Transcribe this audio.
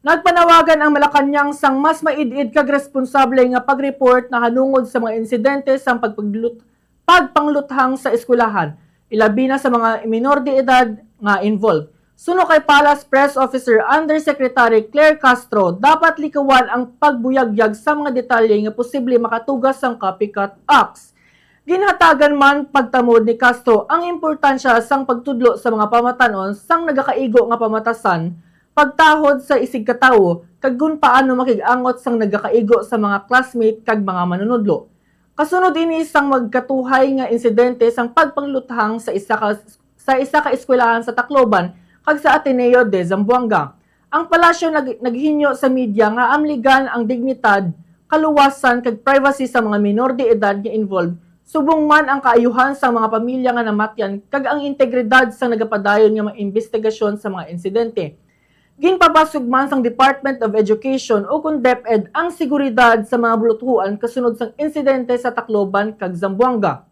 Nagpanawagan ang Malacañang sang mas maid-id kag responsable nga pag-report na hanungod sa mga insidente sang pagpangluthang sa eskwelahan, ilabi na sa mga minor de edad nga involved. Suno kay Palace Press Officer Undersecretary Claire Castro, dapat likawan ang pagbuyagyag sa mga detalye nga posible makatugas sang copycat acts. Ginhatagan man pagtamod ni Castro ang importansya sang pagtudlo sa mga pamatanon sang nagakaigo nga pamatasan, pagtahod sa isig katawo, kag kung paano makigangot sang nagakaigo sa mga classmate kag mga manunudlo. Kasunod ini sang magkatuhay nga insidente sang pagpangluthang sa isa ka eskwelahan sa Tacloban kag sa Ateneo de Zamboanga. Ang palasyo naghinyo sa media nga amligan ang dignidad, kaluwasan kag privacy sa mga minor de edad nga involved, subong man ang kaayuhan sa mga pamilya nga namatyan kag ang integridad sa nagapadayon nga mga investigasyon sa mga insidente. Ginpabasog man sang Department of Education o kung DepEd ang seguridad sa mga buluthuan kasunod sang insidente sa Tacloban kag Zamboanga.